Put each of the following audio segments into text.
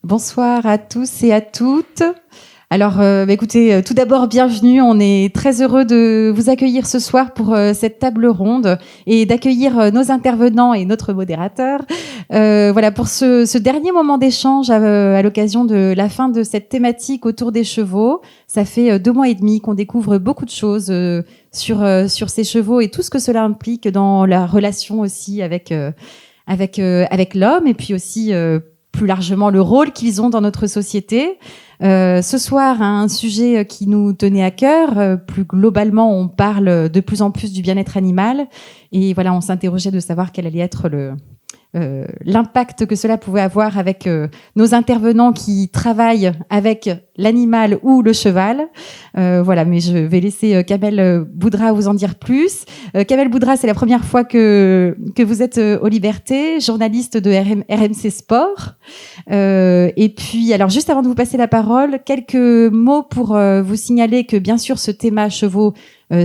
Bonsoir à tous et à toutes. Alors, écoutez, tout d'abord, bienvenue. On est très heureux de vous accueillir ce soir pour cette table ronde et d'accueillir nos intervenants et notre modérateur. Voilà, pour ce dernier moment d'échange à l'occasion de la fin de cette thématique autour des chevaux. Ça fait 2 mois et demi qu'on découvre beaucoup de choses sur ces chevaux et tout ce que cela implique dans la relation aussi avec l'homme et puis aussi plus largement le rôle qu'ils ont dans notre société. Ce soir, un sujet qui nous tenait à cœur. Plus globalement, on parle de plus en plus du bien-être animal. Et voilà, on s'interrogeait de savoir quel allait être l'impact que cela pouvait avoir avec nos intervenants qui travaillent avec l'animal ou le cheval. Voilà, mais je vais laisser Kamel Boudra vous en dire plus. Kamel Boudra, c'est la première fois que vous êtes aux Libertés, journaliste de RMC Sport. Et puis, alors juste avant de vous passer la parole, quelques mots pour vous signaler que bien sûr ce thème chevaux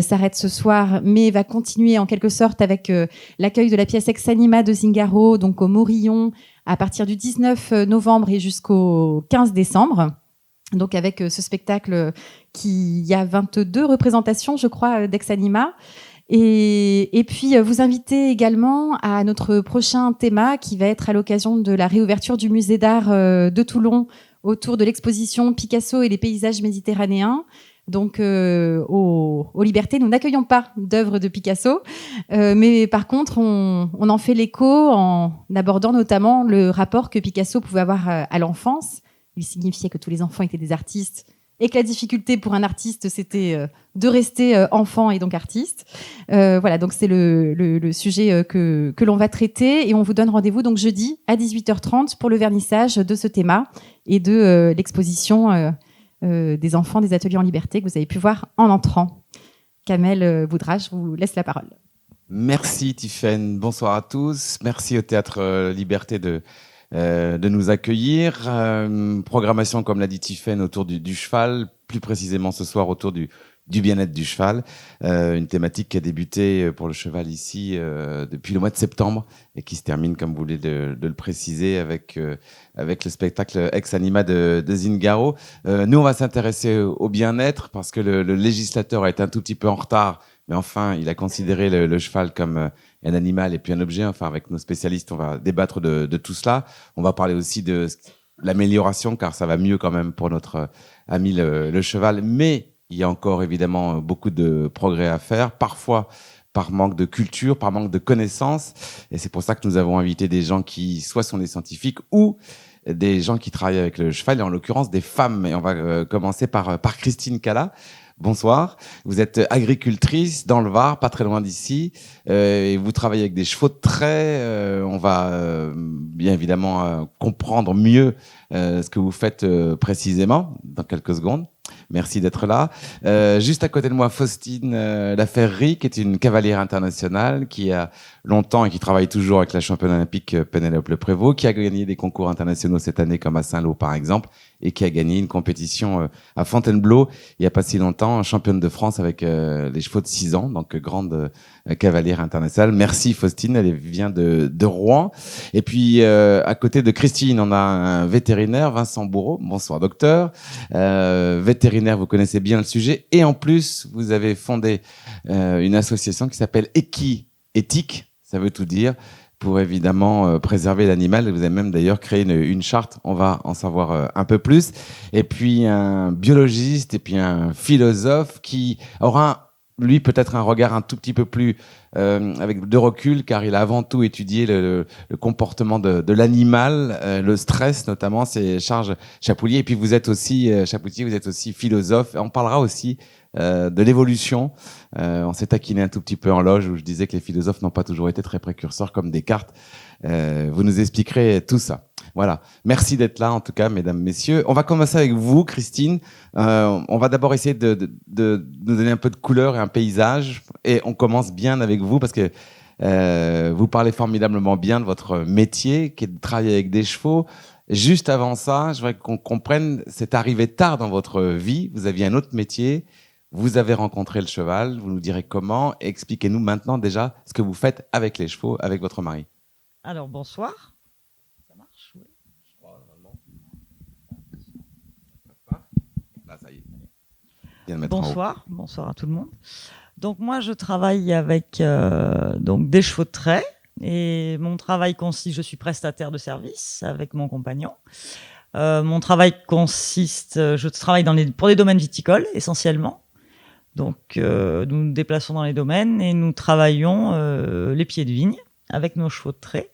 s'arrête ce soir, mais va continuer en quelque sorte avec l'accueil de la pièce Ex Anima de Zingaro, donc au Morillon, à partir du 19 novembre et jusqu'au 15 décembre. Donc avec ce spectacle qui y a 22 représentations, je crois, d'Ex Anima. Et puis vous invitez également à notre prochain thème qui va être à l'occasion de la réouverture du musée d'art de Toulon autour de l'exposition Picasso et les paysages méditerranéens. Donc, aux Libertés, nous n'accueillons pas d'œuvres de Picasso, mais par contre, on en fait l'écho en abordant notamment le rapport que Picasso pouvait avoir à l'enfance. Il signifiait que tous les enfants étaient des artistes et que la difficulté pour un artiste, c'était de rester enfant et donc artiste. Voilà, donc c'est le sujet que l'on va traiter et on vous donne rendez-vous donc jeudi à 18h30 pour le vernissage de ce thème et de l'exposition des enfants des ateliers en liberté que vous avez pu voir en entrant. Kamel Boudra, je vous laisse la parole. Merci Tiffaine, bonsoir à tous. Merci au Théâtre Liberté de nous accueillir. Programmation, comme l'a dit Tiffaine, autour du cheval, plus précisément ce soir autour du bien-être du cheval. Une thématique qui a débuté pour le cheval ici depuis le mois de septembre et qui se termine, comme vous voulez de le préciser, avec le spectacle Ex Anima de Zingaro. Nous, on va s'intéresser au bien-être parce que le législateur a été un tout petit peu en retard, mais enfin, il a considéré le cheval comme un animal et puis un objet. Enfin, avec nos spécialistes, on va débattre de tout cela. On va parler aussi de l'amélioration, car ça va mieux quand même pour notre ami le cheval. Mais il y a encore évidemment beaucoup de progrès à faire, parfois par manque de culture, par manque de connaissances. Et c'est pour ça que nous avons invité des gens qui soit sont des scientifiques ou des gens qui travaillent avec le cheval, et en l'occurrence des femmes. Et on va commencer par Christine Cala. Bonsoir, vous êtes agricultrice dans le Var, pas très loin d'ici, et vous travaillez avec des chevaux de trait. On va bien évidemment comprendre mieux ce que vous faites précisément dans quelques secondes. Merci d'être là. Juste à côté de moi, Faustine Laferrie, qui est une cavalière internationale, qui a longtemps et qui travaille toujours avec la championne olympique Pénélope Leprévost, qui a gagné des concours internationaux cette année, comme à Saint-Lô par exemple, et qui a gagné une compétition à Fontainebleau il n'y a pas si longtemps, championne de France avec les chevaux de 6 ans, donc grande cavalière internationale. Merci Faustine, elle vient de Rouen. Et puis à côté de Christine, on a un vétérinaire, Vincent Bourreau. Bonsoir docteur. Vétérinaire, vous connaissez bien le sujet. Et en plus, vous avez fondé une association qui s'appelle Équiéthique, ça veut tout dire, pour évidemment préserver l'animal. Vous avez même d'ailleurs créé une charte, on va en savoir un peu plus. Et puis un biologiste et puis un philosophe qui aura, lui, peut-être un regard un tout petit peu plus avec de recul, car il a avant tout étudié le comportement de l'animal, le stress notamment. C'est Charles Chapoulier. Et puis vous êtes aussi, Chapoutier, vous êtes aussi philosophe. On parlera aussi de l'évolution. On s'est taquiné un tout petit peu en loge où je disais que les philosophes n'ont pas toujours été très précurseurs comme Descartes. Vous nous expliquerez tout ça. Voilà. Merci d'être là, en tout cas, mesdames, messieurs. On va commencer avec vous, Christine. On va d'abord essayer de nous donner un peu de couleur et un paysage. Et on commence bien avec vous parce que vous parlez formidablement bien de votre métier, qui est de travailler avec des chevaux. Juste avant ça, je voudrais qu'on comprenne, c'est arrivé tard dans votre vie. Vous aviez un autre métier. Vous avez rencontré le cheval. Vous nous direz comment. Expliquez-nous maintenant déjà ce que vous faites avec les chevaux, avec votre mari. Alors, bonsoir. Ça marche, oui. Bonsoir à tout le monde. Donc moi, je travaille avec donc des chevaux de trait et mon travail consiste, je suis prestataire de service avec mon compagnon. Mon travail consiste, je travaille pour les domaines viticoles essentiellement. Donc nous nous déplaçons dans les domaines et nous travaillons les pieds de vigne avec nos chevaux de trait.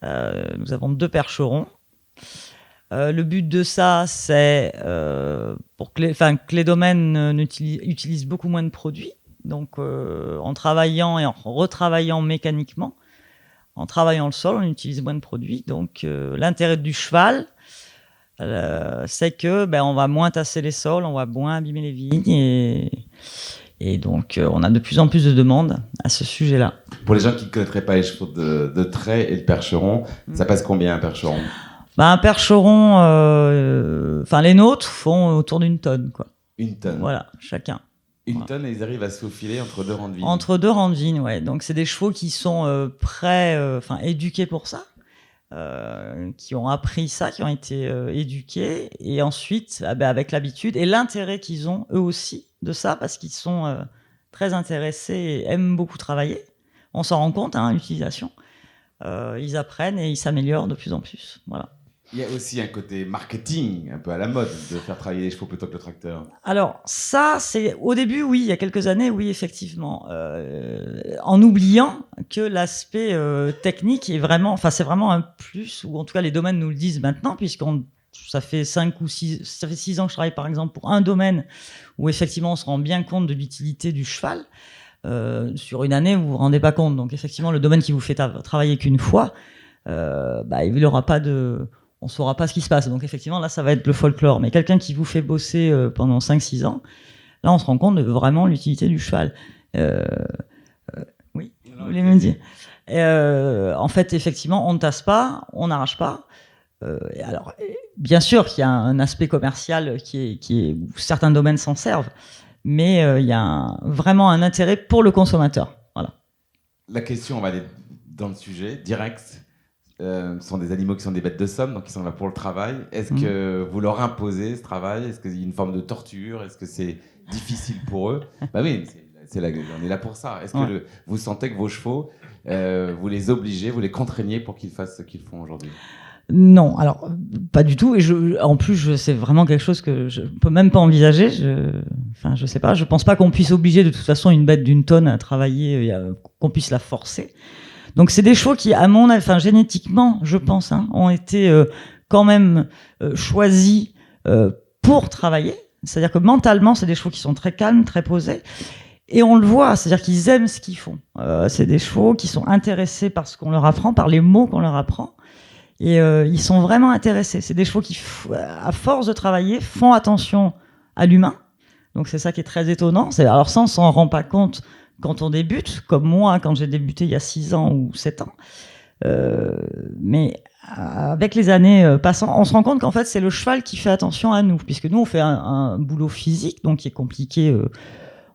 Nous avons 2 percherons. Le but de ça, c'est pour que les domaines utilisent beaucoup moins de produits. Donc, en travaillant et en retravaillant mécaniquement, en travaillant le sol, on utilise moins de produits. Donc, l'intérêt du cheval, c'est que on va moins tasser les sols, on va moins abîmer les vignes et donc on a de plus en plus de demandes à ce sujet-là. Pour les gens qui ne connaîtraient pas les chevaux de trait et le percheron, ça passe combien un percheron ? Un percheron, les nôtres font autour d'1 tonne, quoi. 1 tonne. Voilà, chacun. 1 tonne et ils arrivent à se faufiler entre 2 rangs de vigne. Entre 2 rangs de vigne, ouais. Donc c'est des chevaux qui sont éduqués pour ça, qui ont appris ça, qui ont été éduqués, et ensuite, avec l'habitude et l'intérêt qu'ils ont eux aussi de ça, parce qu'ils sont très intéressés et aiment beaucoup travailler. On s'en rend compte, l'utilisation. Ils apprennent et ils s'améliorent de plus en plus. Voilà. Il y a aussi un côté marketing, un peu à la mode, de faire travailler les chevaux plutôt que le tracteur. Alors, ça, c'est au début, oui, il y a quelques années, oui, effectivement. En oubliant que l'aspect technique est vraiment, c'est vraiment un plus, ou en tout cas, les domaines nous le disent maintenant, ça fait 6 ans que je travaille, par exemple, pour un domaine où, effectivement, on se rend bien compte de l'utilité du cheval. Sur une année, vous vous rendez pas compte. Donc, effectivement, le domaine qui vous fait travailler qu'une fois, il n'aura pas on saura pas ce qui se passe. Donc effectivement, là, ça va être le folklore. Mais quelqu'un qui vous fait bosser pendant 5-6 ans, là, on se rend compte de vraiment l'utilité du cheval. Oui, vous voulez me dire. En fait, effectivement, on ne tasse pas, on n'arrache pas. Alors, bien sûr qu'il y a un aspect commercial qui est où certains domaines s'en servent, mais il y a vraiment un intérêt pour le consommateur. Voilà. La question, on va aller dans le sujet direct. Ce sont des animaux qui sont des bêtes de somme, donc ils sont là pour le travail. Est-ce que vous leur imposez ce travail ? Est-ce qu'il y a une forme de torture ? Est-ce que c'est difficile pour eux ? Oui, on est là pour ça. Est-ce que vous sentez que vos chevaux, vous les obligez, vous les contraignez pour qu'ils fassent ce qu'ils font aujourd'hui ? Non, alors pas du tout. Et en plus, c'est vraiment quelque chose que je peux même pas envisager. Je sais pas. Je pense pas qu'on puisse obliger de toute façon une bête d'1 tonne à travailler, qu'on puisse la forcer. Donc c'est des chevaux qui, à mon avis, génétiquement, je pense, ont été quand même choisis pour travailler. C'est-à-dire que mentalement, c'est des chevaux qui sont très calmes, très posés. Et on le voit, c'est-à-dire qu'ils aiment ce qu'ils font. C'est des chevaux qui sont intéressés par ce qu'on leur apprend, par les mots qu'on leur apprend. Et ils sont vraiment intéressés. C'est des chevaux qui, à force de travailler, font attention à l'humain. Donc c'est ça qui est très étonnant. Alors ça, on s'en rend pas compte quand on débute, comme moi, quand j'ai débuté il y a 6 ans ou 7 ans. Mais avec les années passant, on se rend compte qu'en fait, c'est le cheval qui fait attention à nous. Puisque nous, on fait un boulot physique, donc qui est compliqué,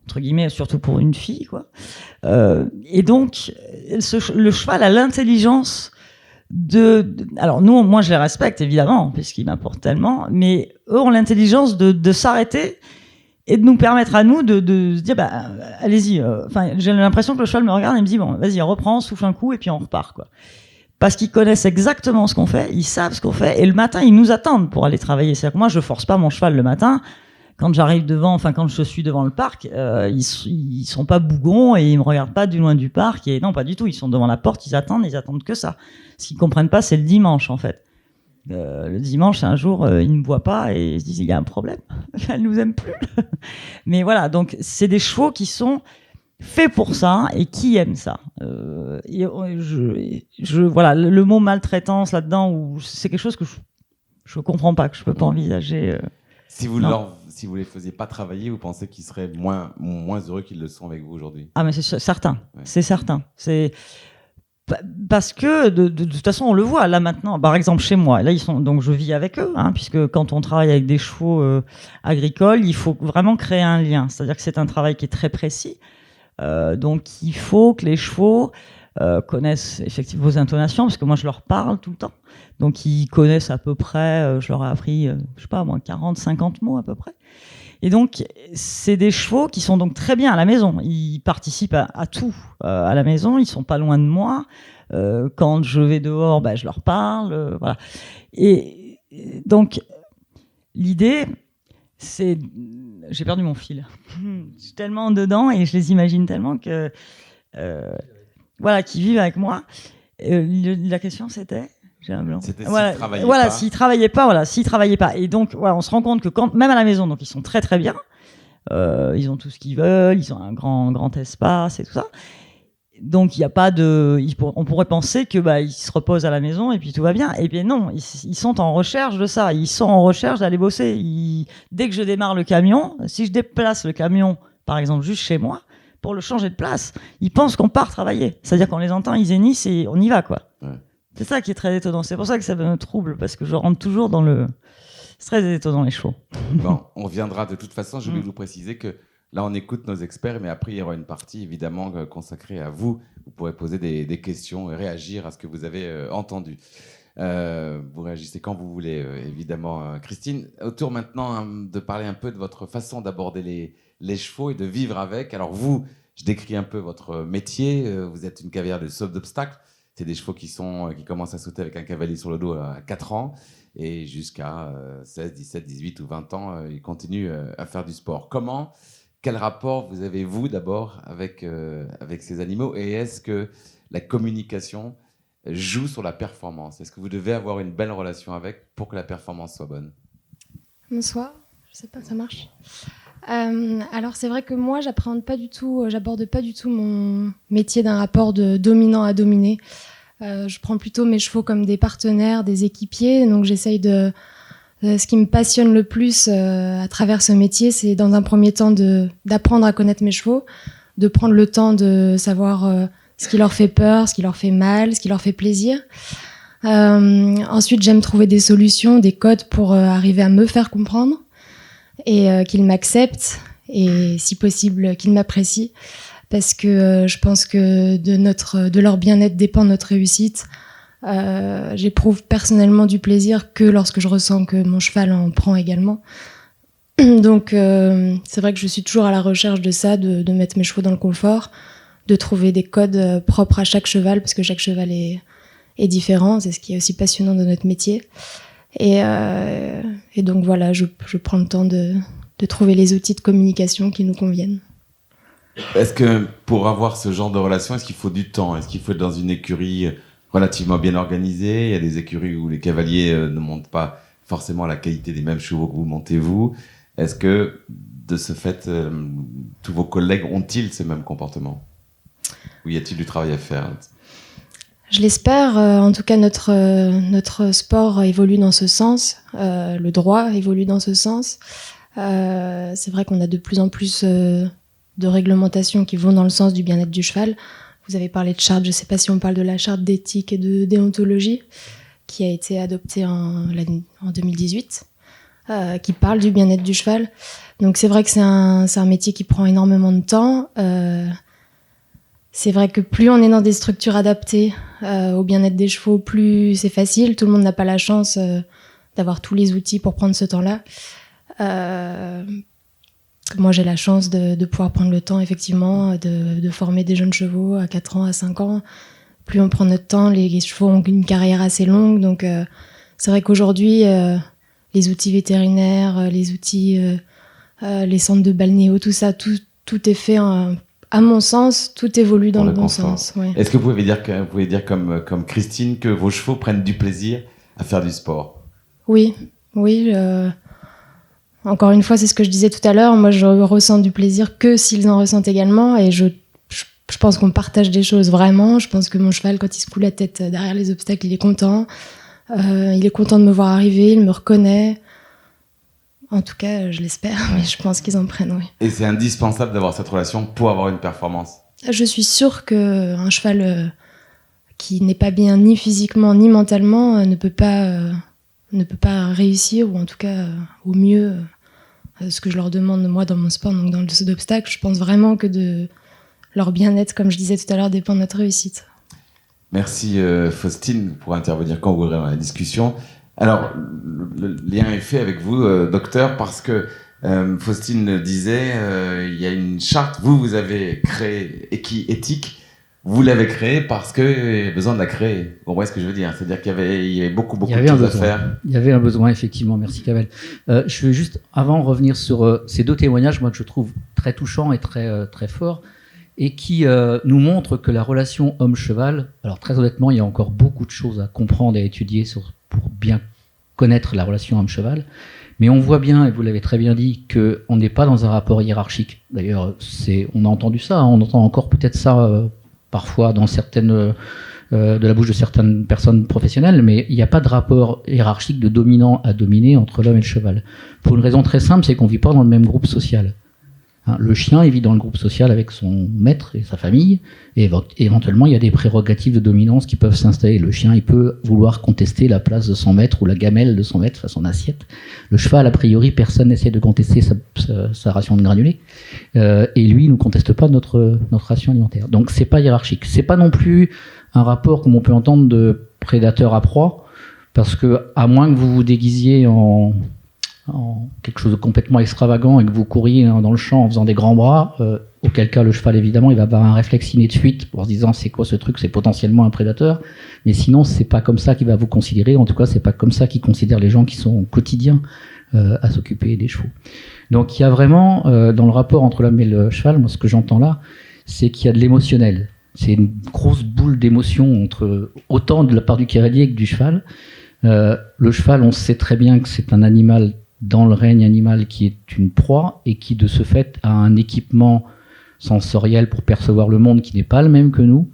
entre guillemets, surtout pour une fille, quoi. Et donc, le cheval a l'intelligence alors nous, moi je les respecte évidemment puisqu'ils m'apportent tellement, mais eux ont l'intelligence de s'arrêter et de nous permettre à nous de se dire allez-y. J'ai l'impression que le cheval me regarde et me dit bon, vas-y, reprends, souffle un coup et puis on repart, quoi. Parce qu'ils connaissent exactement ce qu'on fait, ils savent ce qu'on fait et le matin ils nous attendent pour aller travailler. C'est-à-dire que moi je force pas mon cheval le matin. Quand j'arrive quand je suis devant le parc, ils sont pas bougons et ils me regardent pas du loin du parc. Et non, pas du tout. Ils sont devant la porte, ils attendent que ça. Ce qu'ils comprennent pas, c'est le dimanche, en fait. Le dimanche, un jour, ils ne me voient pas et ils se disent il y a un problème. Elle nous aime plus. Mais voilà, donc c'est des chevaux qui sont faits pour ça et qui aiment ça. Voilà, le mot maltraitance là-dedans, c'est quelque chose que je comprends pas, que je peux pas envisager. Si vous les faisiez pas travailler, vous pensez qu'ils seraient moins heureux qu'ils le sont avec vous aujourd'hui ? Ah, mais c'est certain. Ouais. C'est certain. C'est parce que de toute façon, on le voit là maintenant. Par exemple, chez moi, là donc je vis avec eux, puisque quand on travaille avec des chevaux agricoles, il faut vraiment créer un lien. C'est-à-dire que c'est un travail qui est très précis. Donc il faut que les chevaux connaissent effectivement vos intonations, parce que moi je leur parle tout le temps. Donc ils connaissent à peu près, je leur ai appris, 40, 50 mots à peu près. Et donc, c'est des chevaux qui sont donc très bien à la maison. Ils participent à tout à la maison. Ils sont pas loin de moi. Quand je vais dehors, je leur parle. Voilà. Et donc, l'idée, c'est... J'ai perdu mon fil. Je suis tellement dedans et je les imagine tellement que... voilà, qui vivent avec moi. La question, c'était... J'ai un blanc. C'était voilà, s'ils travaillaient pas. S'ils travaillaient pas. Et donc, voilà, on se rend compte que même à la maison, donc ils sont très très bien. Ils ont tout ce qu'ils veulent. Ils ont un grand espace et tout ça. Donc, il y a pas de. On pourrait penser que ils se reposent à la maison et puis tout va bien. Et bien non, ils sont en recherche de ça. Ils sont en recherche d'aller bosser. Dès que je démarre le camion, si je déplace le camion, par exemple, juste chez moi, pour le changer de place, ils pensent qu'on part travailler. C'est-à-dire qu'on les entend, ils hennissent et on y va, quoi. Ouais. C'est ça qui est très étonnant. C'est pour ça que ça me trouble, parce que je rentre toujours dans le... C'est très étonnant, les chevaux. Bon, on viendra de toute façon. Je voulais vous préciser que là, on écoute nos experts, mais après, il y aura une partie, évidemment, consacrée à vous. Vous pourrez poser des questions et réagir à ce que vous avez entendu. Vous réagissez quand vous voulez, évidemment. Christine, autour maintenant de parler un peu de votre façon d'aborder les chevaux et de vivre avec. Alors vous, je décris un peu votre métier. Vous êtes une cavalière de saut d'obstacles. C'est des chevaux qui commencent à sauter avec un cavalier sur le dos à 4 ans et jusqu'à 16, 17, 18 ou 20 ans, ils continuent à faire du sport. Quel rapport vous avez, vous, d'abord, avec ces animaux, et est-ce que la communication joue sur la performance? Est-ce que vous devez avoir une belle relation avec pour que la performance soit bonne? Bonsoir, je sais pas, ça marche. Alors c'est vrai que moi, j'aborde pas du tout mon métier d'un rapport de dominant à dominé. Je prends plutôt mes chevaux comme des partenaires, des équipiers. Donc j'essaye ce qui me passionne le plus à travers ce métier, c'est dans un premier temps d'apprendre à connaître mes chevaux, de prendre le temps de savoir ce qui leur fait peur, ce qui leur fait mal, ce qui leur fait plaisir. Ensuite, j'aime trouver des solutions, des codes pour arriver à me faire comprendre et qu'ils m'acceptent et si possible qu'ils m'apprécient, parce que je pense que de leur bien-être dépend notre réussite. J'éprouve personnellement du plaisir que lorsque je ressens que mon cheval en prend également. Donc c'est vrai que je suis toujours à la recherche de ça, de mettre mes chevaux dans le confort, de trouver des codes propres à chaque cheval, parce que chaque cheval est différent. C'est ce qui est aussi passionnant de notre métier. Et donc voilà, je prends le temps de trouver les outils de communication qui nous conviennent. Est-ce que pour avoir ce genre de relation, est-ce qu'il faut du temps? Est-ce qu'il faut être dans une écurie relativement bien organisée? Il y a des écuries où les cavaliers ne montent pas forcément à la qualité des mêmes chevaux que vous montez vous. Est-ce que, de ce fait, tous vos collègues ont-ils ce même comportement? Ou y a-t-il du travail à faire? Je l'espère. En tout cas, notre sport évolue dans ce sens. Le droit évolue dans ce sens. C'est vrai qu'on a de plus en plus de réglementations qui vont dans le sens du bien-être du cheval. Vous avez parlé de charte, je ne sais pas si on parle de la charte d'éthique et de déontologie qui a été adoptée en 2018, qui parle du bien-être du cheval. Donc c'est vrai que c'est un métier qui prend énormément de temps. C'est vrai que plus on est dans des structures adaptées au bien-être des chevaux, plus c'est facile. Tout le monde n'a pas la chance d'avoir tous les outils pour prendre ce temps-là. Moi, j'ai la chance de pouvoir prendre le temps, effectivement, de former des jeunes chevaux à 4 ans, à 5 ans. Plus on prend notre temps, les chevaux ont une carrière assez longue. Donc, c'est vrai qu'aujourd'hui, les outils vétérinaires, les outils, les centres de balnéo, tout ça, tout est fait, à mon sens, tout évolue dans le bon sens. Ouais. Est-ce que vous pouvez dire comme Christine que vos chevaux prennent du plaisir à faire du sport? Oui. Encore une fois, c'est ce que je disais tout à l'heure. Moi, je ressens du plaisir que s'ils en ressentent également. Et je pense qu'on partage des choses vraiment. Je pense que mon cheval, quand il se coule la tête derrière les obstacles, il est content. Il est content de me voir arriver, il me reconnaît. En tout cas, je l'espère, mais je pense qu'ils en prennent, oui. Et c'est indispensable d'avoir cette relation pour avoir une performance? Je suis sûre qu'un cheval qui n'est pas bien ni physiquement ni mentalement ne peut pas réussir, ou en tout cas au mieux ce que je leur demande moi dans mon sport, donc dans le saut d'obstacle. Je pense vraiment que leur bien-être, comme je disais tout à l'heure, dépend de notre réussite. Merci Faustine pour intervenir quand vous voudrez dans la discussion. Alors le lien est fait avec vous, docteur, parce que Faustine le disait, il y a une charte, vous avez créé éthique. Vous l'avez créée parce qu'il y avait besoin de la créer. Vous comprenez ce que je veux dire? C'est-à-dire qu'il y avait beaucoup de choses à faire. Il y avait un besoin, effectivement. Merci, Kamel. Je veux juste, avant, revenir sur ces deux témoignages, moi, que je trouve très touchants et très forts, et qui nous montrent que la relation homme-cheval, alors très honnêtement, il y a encore beaucoup de choses à comprendre et à étudier pour bien connaître la relation homme-cheval. Mais on voit bien, et vous l'avez très bien dit, qu'on n'est pas dans un rapport hiérarchique. D'ailleurs, on a entendu ça, on entend encore peut-être ça parfois dans de la bouche de certaines personnes professionnelles, mais il n'y a pas de rapport hiérarchique de dominant à dominé entre l'homme et le cheval. Pour une raison très simple, c'est qu'on ne vit pas dans le même groupe social. Le chien, il vit dans le groupe social avec son maître et sa famille, et éventuellement, il y a des prérogatives de dominance qui peuvent s'installer. Le chien, il peut vouloir contester la place de son maître ou la gamelle de son maître, son assiette. Le cheval, a priori, personne n'essaie de contester sa ration de granulés, et lui, il ne conteste pas notre ration alimentaire. Donc, c'est pas hiérarchique. C'est pas non plus un rapport, comme on peut entendre, de prédateur à proie, parce que, à moins que vous vous déguisiez en quelque chose de complètement extravagant et que vous couriez dans le champ en faisant des grands bras, auquel cas le cheval, évidemment, il va avoir un réflexe inné de fuite pour se disant c'est quoi ce truc, c'est potentiellement un prédateur, mais sinon c'est pas comme ça qu'il va vous considérer, en tout cas c'est pas comme ça qu'il considère les gens qui sont au quotidien à s'occuper des chevaux. Donc il y a vraiment dans le rapport entre l'homme et le cheval, moi ce que j'entends là, c'est qu'il y a de l'émotionnel, c'est une grosse boule d'émotion entre autant de la part du cavalier que du cheval. Le cheval, on sait très bien que c'est un animal dans le règne animal qui est une proie et qui de ce fait a un équipement sensoriel pour percevoir le monde qui n'est pas le même que nous,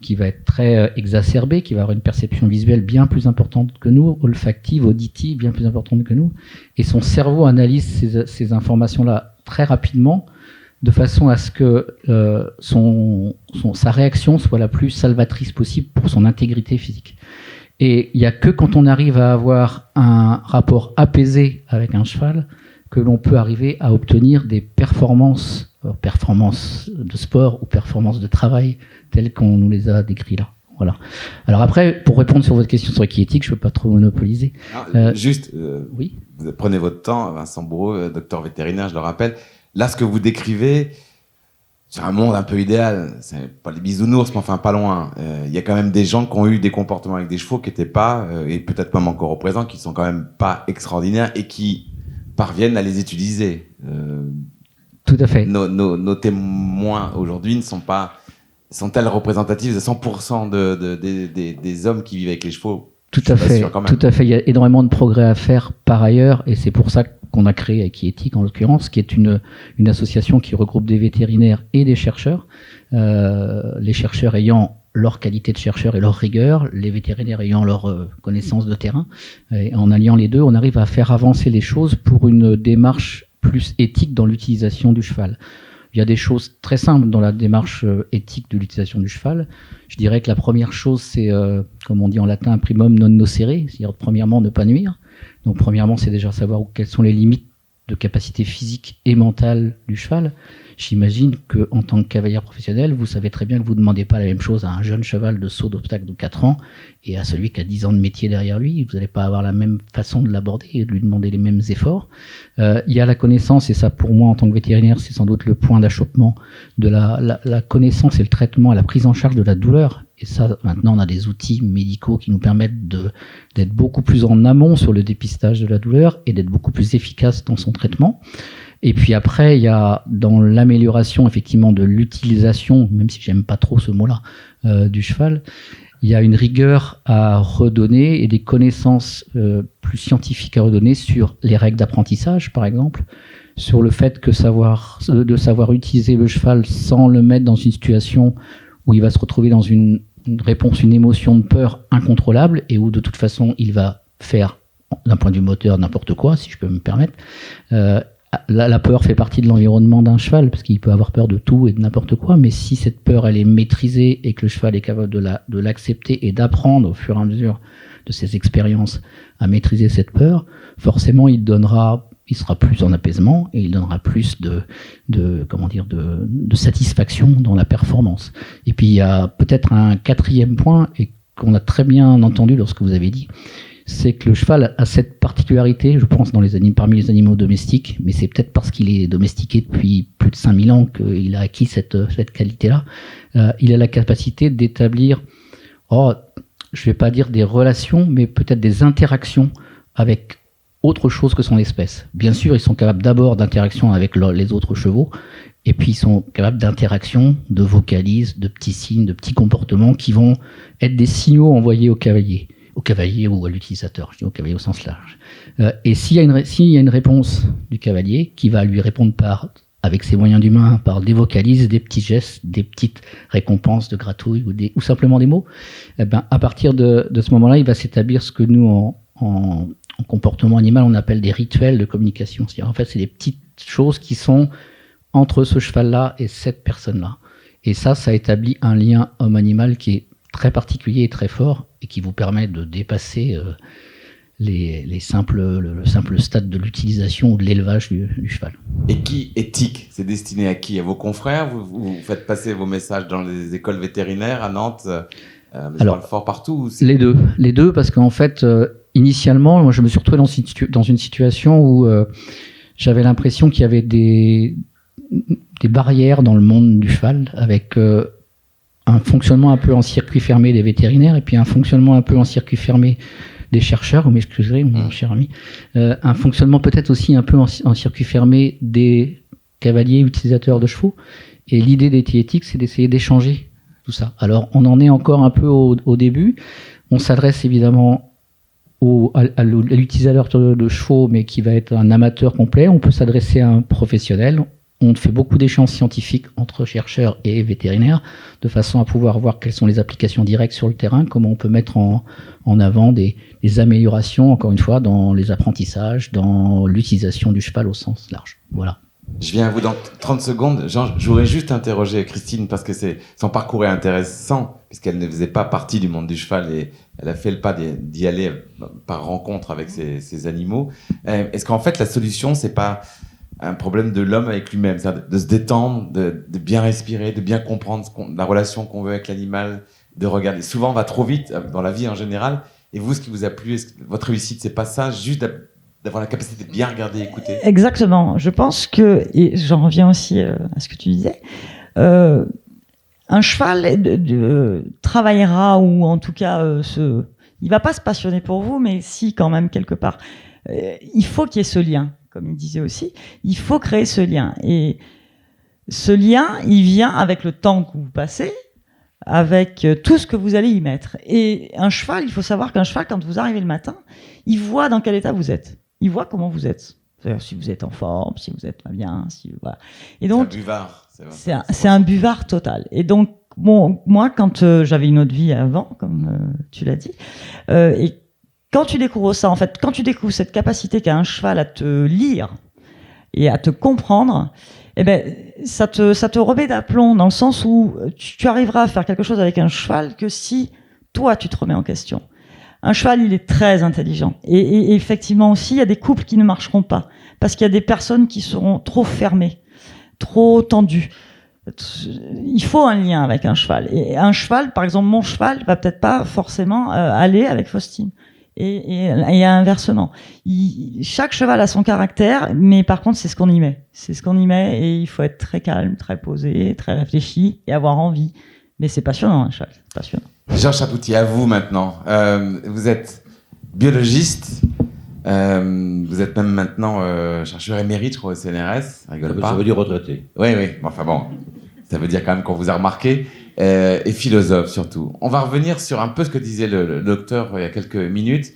qui va être très exacerbé, qui va avoir une perception visuelle bien plus importante que nous, olfactive, auditive bien plus importante que nous, et son cerveau analyse ces informations-là très rapidement de façon à ce que sa réaction soit la plus salvatrice possible pour son intégrité physique. Et il n'y a que quand on arrive à avoir un rapport apaisé avec un cheval que l'on peut arriver à obtenir des performances de sport ou performances de travail telles qu'on nous les a décrites là. Voilà. Alors après, pour répondre sur votre question sur l'équiéthique, je ne peux pas trop monopoliser. Oui. Vous prenez votre temps, Vincent Bourreau, docteur vétérinaire, je le rappelle. Là, ce que vous décrivez, c'est un monde un peu idéal. C'est pas les bisounours, mais enfin pas loin. Il y a quand même des gens qui ont eu des comportements avec des chevaux qui n'étaient pas, et peut-être même encore au présent, qui sont quand même pas extraordinaires et qui parviennent à les utiliser. Tout à fait. Nos témoins aujourd'hui sont-elles représentatives de 100% des hommes qui vivent avec les chevaux? Tout à fait. Il y a énormément de progrès à faire par ailleurs, et c'est pour ça qu'on a créé Equiéthique en l'occurrence, qui est une association qui regroupe des vétérinaires et des chercheurs. Les chercheurs ayant leur qualité de chercheur et leur rigueur, les vétérinaires ayant leur connaissance de terrain. Et en alliant les deux, on arrive à faire avancer les choses pour une démarche plus éthique dans l'utilisation du cheval. Il y a des choses très simples dans la démarche éthique de l'utilisation du cheval. Je dirais que la première chose, c'est, comme on dit en latin, primum non nocere, c'est-à-dire premièrement ne pas nuire. Donc premièrement, c'est déjà savoir quelles sont les limites de capacité physique et mentale du cheval. J'imagine qu'en tant que cavalière professionnelle, vous savez très bien que vous ne demandez pas la même chose à un jeune cheval de saut d'obstacle de 4 ans et à celui qui a 10 ans de métier derrière lui. Vous n'allez pas avoir la même façon de l'aborder et de lui demander les mêmes efforts. Il y a la connaissance, et ça pour moi en tant que vétérinaire, c'est sans doute le point d'achoppement de la connaissance et le traitement et la prise en charge de la douleur. Et ça, maintenant, on a des outils médicaux qui nous permettent d'être beaucoup plus en amont sur le dépistage de la douleur et d'être beaucoup plus efficace dans son traitement. Et puis après, il y a dans l'amélioration effectivement de l'utilisation, même si j'aime pas trop ce mot-là, du cheval, il y a une rigueur à redonner et des connaissances plus scientifiques à redonner sur les règles d'apprentissage, par exemple, sur le fait que de savoir utiliser le cheval sans le mettre dans une situation où il va se retrouver dans une réponse, une émotion de peur incontrôlable et où de toute façon il va faire, d'un point de vue moteur, n'importe quoi, si je peux me permettre. La peur fait partie de l'environnement d'un cheval, parce qu'il peut avoir peur de tout et de n'importe quoi, mais si cette peur elle est maîtrisée et que le cheval est capable de l'accepter et d'apprendre au fur et à mesure de ses expériences à maîtriser cette peur, forcément il sera plus en apaisement et il donnera plus de satisfaction dans la performance. Et puis il y a peut-être un quatrième point, et qu'on a très bien entendu lorsque vous avez dit, c'est que le cheval a cette particularité, je pense, parmi les animaux domestiques, mais c'est peut-être parce qu'il est domestiqué depuis plus de 5000 ans qu'il a acquis cette qualité-là. Il a la capacité d'établir, je ne vais pas dire des relations, mais peut-être des interactions avec autre chose que son espèce. Bien sûr, ils sont capables d'abord d'interaction avec les autres chevaux, et puis ils sont capables d'interaction, de vocalises, de petits signes, de petits comportements qui vont être des signaux envoyés au cavalier ou à l'utilisateur, je dis au cavalier au sens large. Et s'il y a une réponse du cavalier qui va lui répondre avec ses moyens d'humain, par des vocalises, des petits gestes, des petites récompenses de gratouille ou simplement des mots, à partir de ce moment-là, il va s'établir ce que nous, en comportement animal, on appelle des rituels de communication. C'est-à-dire, en fait, c'est des petites choses qui sont entre ce cheval-là et cette personne-là. Et ça établit un lien homme-animal qui est très particulier et très fort et qui vous permet de dépasser le simple stade de l'utilisation ou de l'élevage du cheval. Et qui éthique, c'est destiné à qui? À vos confrères? Vous faites passer vos messages dans les écoles vétérinaires à Nantes, alors, fort partout? Les deux, parce qu'en fait, initialement, moi, je me suis retrouvé dans une situation où j'avais l'impression qu'il y avait des barrières dans le monde du cheval, avec un fonctionnement un peu en circuit fermé des vétérinaires et puis un fonctionnement un peu en circuit fermé des chercheurs, vous m'excuserez, mon cher ami, un fonctionnement peut-être aussi un peu en circuit fermé des cavaliers utilisateurs de chevaux. Et l'idée d'Éthique, c'est d'essayer d'échanger tout ça. Alors, on en est encore un peu au début. On s'adresse évidemment à l'utilisateur de chevaux, mais qui va être un amateur complet. On peut s'adresser à un professionnel. On fait beaucoup d'échanges scientifiques entre chercheurs et vétérinaires, de façon à pouvoir voir quelles sont les applications directes sur le terrain, comment on peut mettre en avant des améliorations, encore une fois, dans les apprentissages, dans l'utilisation du cheval au sens large. Voilà. Je viens à vous dans 30 secondes. Je voudrais juste interroger Christine, parce que son parcours est intéressant, puisqu'elle ne faisait pas partie du monde du cheval et elle a fait le pas d'y aller par rencontre avec ces animaux. Est-ce qu'en fait, la solution, c'est pas un problème de l'homme avec lui-même, c'est-à-dire de se détendre, de bien respirer, de bien comprendre la relation qu'on veut avec l'animal, de regarder. Souvent, on va trop vite dans la vie en général. Et vous, ce qui vous a plu, votre réussite, c'est pas ça, juste d'avoir la capacité de bien regarder et écouter? Exactement. Je pense que, et j'en reviens aussi à ce que tu disais, un cheval travaillera, ou en tout cas, il va pas se passionner pour vous, mais si, quand même, quelque part. Il faut qu'il y ait ce lien. Comme il disait aussi, il faut créer ce lien. Et ce lien, il vient avec le temps que vous passez, avec tout ce que vous allez y mettre. Et un cheval, il faut savoir qu'un cheval, quand vous arrivez le matin, il voit dans quel état vous êtes. Il voit comment vous êtes. C'est-à-dire si vous êtes en forme, si vous êtes pas bien, voilà. Et donc, c'est un buvard. C'est un buvard total. Et donc, bon, moi, quand j'avais une autre vie avant, comme tu l'as dit, et quand tu découvres ça, en fait, quand tu découvres cette capacité qu'a un cheval à te lire et à te comprendre, eh ben, ça te remet d'aplomb, dans le sens où tu arriveras à faire quelque chose avec un cheval que si toi, tu te remets en question. Un cheval, il est très intelligent. Et effectivement aussi, il y a des couples qui ne marcheront pas, parce qu'il y a des personnes qui seront trop fermées, trop tendues. Il faut un lien avec un cheval. Et un cheval, par exemple, mon cheval, va peut-être pas forcément aller avec Faustine. Et inversement. Chaque cheval a son caractère, mais par contre, c'est ce qu'on y met. C'est ce qu'on y met, et il faut être très calme, très posé, très réfléchi et avoir envie. Mais c'est passionnant, un cheval. C'est passionnant. Jean Chapoutier, à vous maintenant. Vous êtes biologiste. Vous êtes même maintenant chercheur émérite, je crois, au CNRS. Rigole pas. Ça veut dire retraité. Oui. Enfin bon, ça veut dire quand même qu'on vous a remarqué. Et philosophe surtout. On va revenir sur un peu ce que disait le docteur il y a quelques minutes,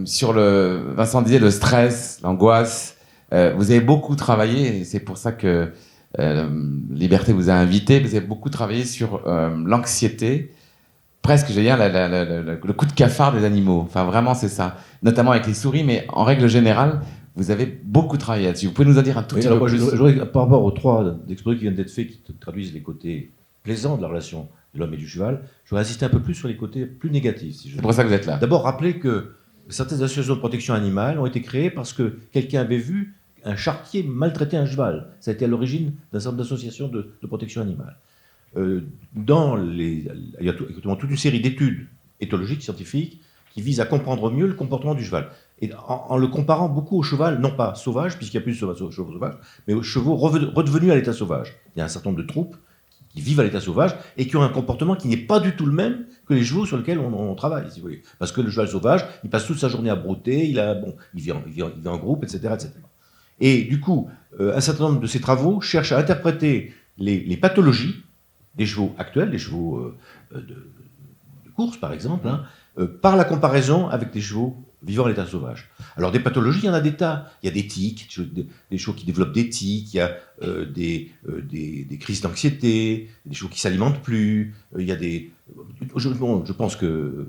sur Vincent disait le stress, l'angoisse. Vous avez beaucoup travaillé, et c'est pour ça que Liberté vous a invité. Vous avez beaucoup travaillé sur l'anxiété, presque, je veux dire, le coup de cafard des animaux. Enfin, vraiment, c'est ça. Notamment avec les souris, mais en règle générale, vous avez beaucoup travaillé là-dessus. Vous pouvez nous en dire un tout petit peu plus? Par rapport aux 3 exposés qui viennent d'être faits, qui traduisent les côtés plaisants de la relation de l'homme et du cheval, je voudrais insister un peu plus sur les côtés plus négatifs. C'est pour ça que vous êtes là. D'abord, rappeler que certaines associations de protection animale ont été créées parce que quelqu'un avait vu un charretier maltraiter un cheval. Ça a été à l'origine d'un certain nombre d'associations de protection animale. Il y a toute une série d'études éthologiques, scientifiques, qui vise à comprendre mieux le comportement du cheval. Et en le comparant beaucoup au cheval, non pas sauvage, puisqu'il n'y a plus de chevaux sauvages, mais aux chevaux redevenus à l'état sauvage. Il y a un certain nombre de troupes qui vivent à l'état sauvage et qui ont un comportement qui n'est pas du tout le même que les chevaux sur lesquels on travaille, si vous voulez. Parce que le cheval sauvage, il passe toute sa journée à brouter, il vit en groupe, etc., etc. Et du coup, un certain nombre de ces travaux cherchent à interpréter les pathologies des chevaux actuels, des chevaux de course par exemple, par la comparaison avec des chevaux vivant à l'état sauvage. Alors des pathologies, il y en a des tas. Il y a des tics, des chevaux qui développent des tics, il y a des crises d'anxiété, des chevaux qui s'alimentent plus, il y a des... je pense que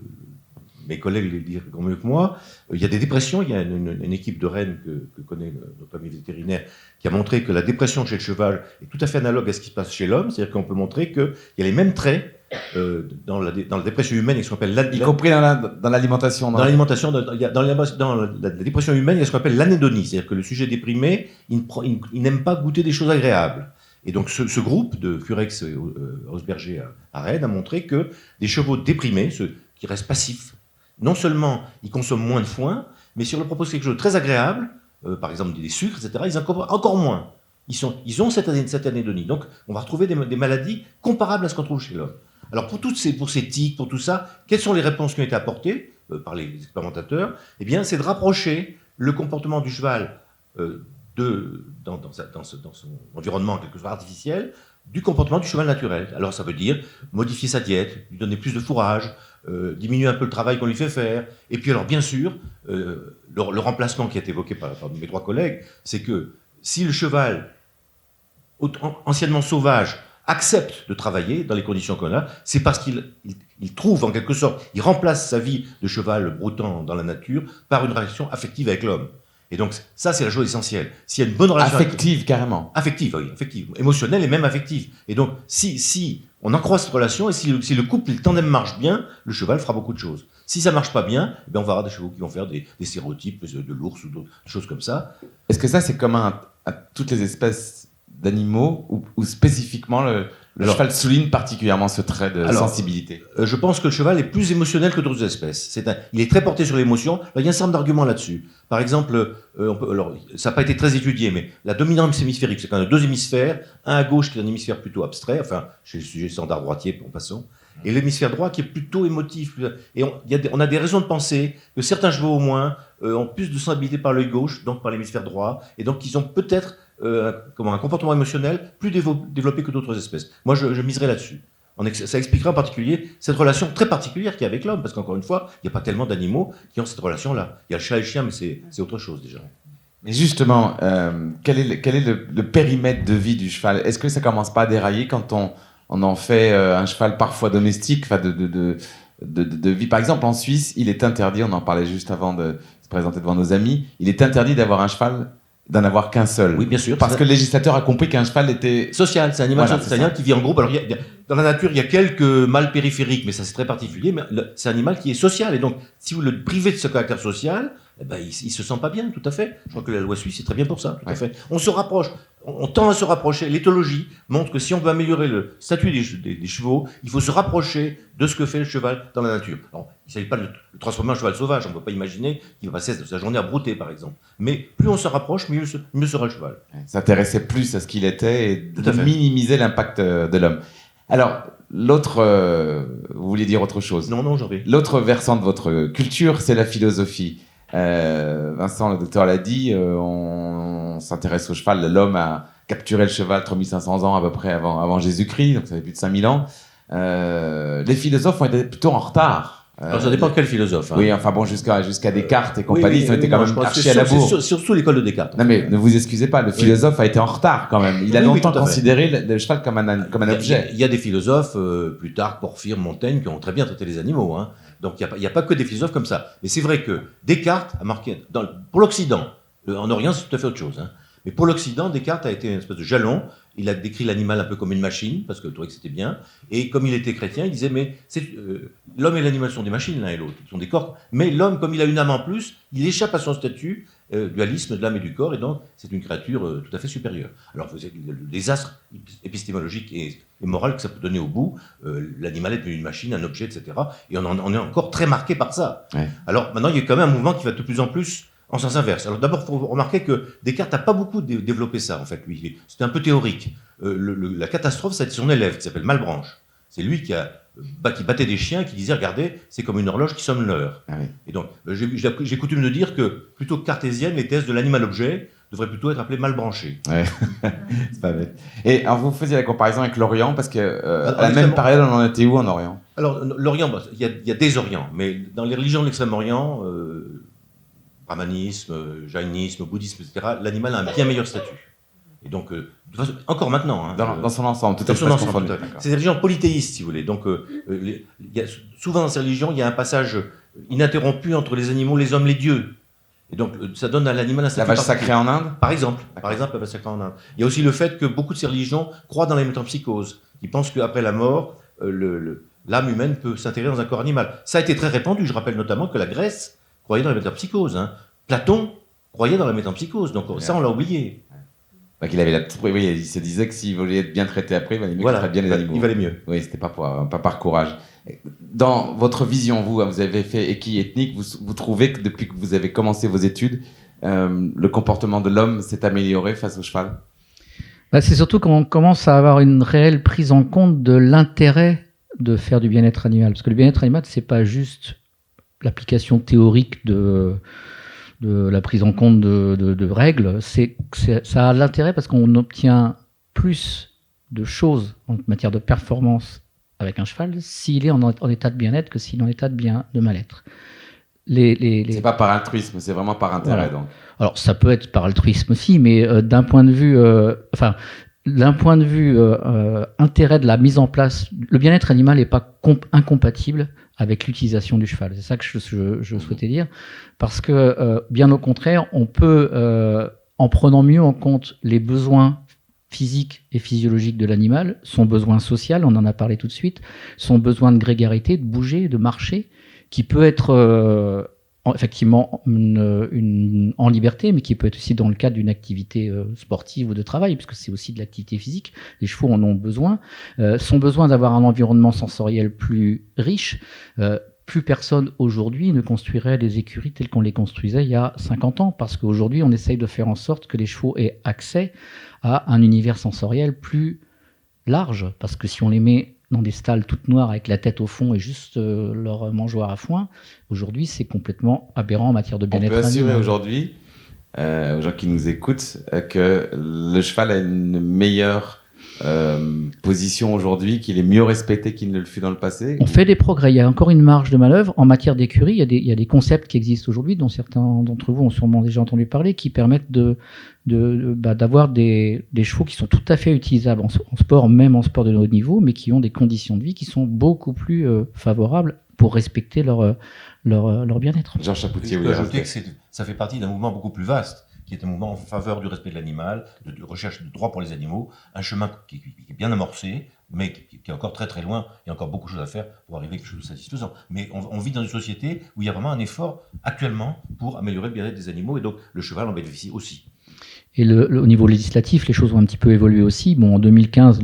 mes collègues le diront mieux que moi, il y a des dépressions, il y a une équipe de Rennes que connaît notre ami vétérinaire qui a montré que la dépression chez le cheval est tout à fait analogue à ce qui se passe chez l'homme, c'est-à-dire qu'on peut montrer qu'il y a les mêmes traits dans la dépression humaine, et ce qu'on appelle y compris dans l'alimentation. Dans l'alimentation, dans la dépression humaine, il y a ce qu'on appelle l'anédonie, c'est-à-dire que le sujet déprimé, il n'aime pas goûter des choses agréables. Et donc ce groupe de Furex et Hausberger à Rennes a montré que des chevaux déprimés, ceux qui restent passifs, non seulement ils consomment moins de foin, mais si on leur propose quelque chose de très agréable, par exemple des sucres, etc., ils en consomment encore moins. Ils ont cette anédonie. Donc on va retrouver des maladies comparables à ce qu'on trouve chez l'homme. Alors pour ces tics, pour tout ça, quelles sont les réponses qui ont été apportées par les expérimentateurs? Eh bien, c'est de rapprocher le comportement du cheval dans son environnement quelque chose d'artificiel du comportement du cheval naturel. Alors ça veut dire modifier sa diète, lui donner plus de fourrage, diminuer un peu le travail qu'on lui fait faire. Et puis alors bien sûr, le remplacement qui est évoqué par mes 3 collègues, c'est que si le cheval anciennement sauvage accepte de travailler dans les conditions qu'on a, c'est parce qu'il trouve en quelque sorte, il remplace sa vie de cheval broutant dans la nature par une relation affective avec l'homme. Et donc ça, c'est la chose essentielle. S'il y a une bonne relation affective, carrément. Affective, oui, affective, émotionnelle et même affective. Et donc si on accroît cette relation et si le couple, le tandem marche bien, le cheval fera beaucoup de choses. Si ça marche pas bien, eh bien on va avoir des chevaux qui vont faire des stéréotypes de l'ours ou d'autres choses comme ça. Est-ce que ça c'est commun à toutes les espèces d'animaux ou spécifiquement le cheval souligne particulièrement ce trait de sensibilité? Je pense que le cheval est plus émotionnel que d'autres espèces. Il est très porté sur l'émotion. Il y a un certain nombre d'arguments là-dessus. Par exemple, ça n'a pas été très étudié, mais la dominance hémisphérique, c'est qu'on a 2 hémisphères, un à gauche qui est un hémisphère plutôt abstrait, enfin chez le sujet standard droitier en passant, et l'hémisphère droit qui est plutôt émotif. Et on a des raisons de penser que certains chevaux au moins ont plus de sensibilité par l'œil gauche, donc par l'hémisphère droit, et donc ils ont peut-être un comportement émotionnel plus développé que d'autres espèces. Moi, je miserais là-dessus. Ça expliquera en particulier cette relation très particulière qu'il y a avec l'homme, parce qu'encore une fois, il n'y a pas tellement d'animaux qui ont cette relation-là. Il y a le chat et le chien, mais c'est autre chose déjà. Mais justement, quel est le périmètre de vie du cheval? Est-ce que ça commence pas à dérailler quand on en fait un cheval parfois domestique, enfin de vie? Par exemple, en Suisse, il est interdit, on en parlait juste avant de se présenter devant nos amis, il est interdit d'avoir un cheval, d'en avoir qu'un seul. Oui, bien sûr. Parce que le législateur a compris qu'un cheval était... social, c'est un animal qui vit en groupe. Alors, dans la nature, il y a quelques mâles périphériques, mais ça c'est très particulier, mais c'est un animal qui est social. Et donc, si vous le privez de ce caractère social, eh ben, il se sent pas bien, tout à fait. Je crois que la loi suisse est très bien pour ça, tout à fait. On se rapproche, on tend à se rapprocher. L'éthologie montre que si on veut améliorer le statut des chevaux, il faut se rapprocher de ce que fait le cheval dans la nature. Alors, il ne s'agit pas de le transformer en cheval sauvage, on ne peut pas imaginer qu'il va passer sa journée à brouter, par exemple. Mais plus on se rapproche, mieux sera le cheval. S'intéresser plus à ce qu'il était et de minimiser l'impact de l'homme. Alors, l'autre... vous vouliez dire autre chose? Non, j'en vais. L'autre versant de votre culture, c'est la philosophie. Vincent, le docteur l'a dit, on s'intéresse au cheval. L'homme a capturé le cheval 3500 ans à peu près avant Jésus-Christ, donc ça fait plus de 5000 ans. Les philosophes ont été plutôt en retard. Alors ça dépend de quel philosophe. Hein. Oui, enfin bon, jusqu'à Descartes et compagnie, ils ont été quand même archis à la bourre. C'est surtout l'école de Descartes. Non mais ne vous excusez pas, le philosophe a été en retard quand même. Il a longtemps considéré le cheval comme un objet. Il y a des philosophes, plus tard Porphyre, Montaigne, qui ont très bien traité les animaux. Hein. Donc il n'y a pas que des philosophes comme ça. Mais c'est vrai que Descartes a marqué, pour l'Occident, en Orient c'est tout à fait autre chose, hein. Mais pour l'Occident, Descartes a été une espèce de jalon, il a décrit l'animal un peu comme une machine, parce que je trouvais que c'était bien. Et comme il était chrétien, il disait, mais l'homme et l'animal sont des machines l'un et l'autre, ils sont des corps. Mais l'homme, comme il a une âme en plus, il échappe à son statut dualisme de l'âme et du corps, et donc c'est une créature tout à fait supérieure. Alors vous avez le désastre épistémologique et moral que ça peut donner au bout, l'animal est devenu une machine, un objet, etc. Et on est encore très marqué par ça. Ouais. Alors maintenant, il y a quand même un mouvement qui va de plus en plus en sens inverse. Alors d'abord, il faut remarquer que Descartes n'a pas beaucoup développé ça, en fait, lui. C'était un peu théorique. La catastrophe, c'est son élève, qui s'appelle Malebranche. C'est lui qui battait des chiens, qui disait, regardez, c'est comme une horloge qui sonne l'heure. Ah oui. Et donc, j'ai coutume de dire que, plutôt que cartésienne, les thèses de l'animal-objet devraient plutôt être appelées mal branchées. Ouais. C'est pas bête. Et alors, vous faisiez la comparaison avec l'Orient, parce que à la extrêmement- même période, on en était où en Orient? Alors, l'Orient, il y a des Orients, mais dans les religions de l'Extrême-Orient, brahmanisme, jaïnisme, bouddhisme, etc., l'animal a un bien meilleur statut. Et donc, de toute façon, encore maintenant. Hein, Dans son ensemble, tout dans à son fait ensemble, confondu. tout à fait. D'accord. C'est des religions polythéistes, si vous voulez. Donc, souvent dans ces religions, il y a un passage ininterrompu entre les animaux, les hommes, les dieux. Et donc, ça donne à l'animal un La statut vache particulier. sacrée en Inde? Par exemple, la vache sacrée en Inde. Il y a aussi le fait que beaucoup de ces religions croient dans la métempsychose. Ils pensent qu'après la mort, l'âme humaine peut s'intégrer dans un corps animal. Ça a été très répandu. Je rappelle notamment que la Grèce croyait dans la métempsychose. Hein. Platon croyait dans la métempsychose. Donc ça, on l'a oublié. Donc, oui, il se disait que s'il voulait être bien traité après, il valait mieux Voilà, qu'il traite bien les animaux. il valait mieux. Oui, c'était pas par courage. Dans votre vision, vous avez fait équi-ethnique, vous trouvez que depuis que vous avez commencé vos études, le comportement de l'homme s'est amélioré face au cheval? C'est surtout quand on commence à avoir une réelle prise en compte de l'intérêt de faire du bien-être animal. Parce que le bien-être animal, c'est pas juste l'application théorique de la prise en compte de règles. Ça a l'intérêt parce qu'on obtient plus de choses en matière de performance avec un cheval s'il est en état de bien-être que s'il est en état de mal-être. C'est pas par altruisme, c'est vraiment par intérêt. Voilà. Donc. Alors ça peut être par altruisme aussi, mais d'un point de vue, intérêt de la mise en place, le bien-être animal n'est pas incompatible avec l'utilisation du cheval. C'est ça que je souhaitais dire, parce que bien au contraire, on peut, en prenant mieux en compte les besoins physique et physiologique de l'animal, son besoin social, on en a parlé tout de suite, son besoin de grégarité, de bouger, de marcher, qui peut être effectivement en liberté, mais qui peut être aussi dans le cadre d'une activité sportive ou de travail, puisque c'est aussi de l'activité physique. Les chevaux en ont besoin. Son besoin d'avoir un environnement sensoriel plus riche. Plus personne aujourd'hui ne construirait des écuries telles qu'on les construisait il y a 50 ans, parce qu'aujourd'hui on essaye de faire en sorte que les chevaux aient accès à un univers sensoriel plus large, parce que si on les met dans des stalles toutes noires avec la tête au fond et juste leur mangeoire à foin, aujourd'hui c'est complètement aberrant en matière de bien-être. On peut assurer aujourd'hui, aux gens qui nous écoutent, que le cheval a une meilleure position aujourd'hui, qu'il est mieux respecté qu'il ne le fut dans le passé. On fait des progrès, il y a encore une marge de manœuvre en matière d'écurie. Il y a des concepts qui existent aujourd'hui, dont certains d'entre vous ont sûrement déjà entendu parler, qui permettent d'avoir des chevaux qui sont tout à fait utilisables en sport, même en sport de haut niveau, mais qui ont des conditions de vie qui sont beaucoup plus favorables pour respecter leur bien-être. Georges Chapoutier, Je vous peux voulez ajouter rajouter? que ça fait partie d'un mouvement beaucoup plus vaste, qui est un mouvement en faveur du respect de l'animal, de recherche de droits pour les animaux, un chemin qui est bien amorcé, mais qui est encore très très loin. Il y a encore beaucoup de choses à faire pour arriver à quelque chose de satisfaisant. Mais on vit dans une société où il y a vraiment un effort actuellement pour améliorer le bien-être des animaux, et donc le cheval en bénéficie aussi. Et au niveau législatif, les choses ont un petit peu évolué aussi. Bon, en 2015,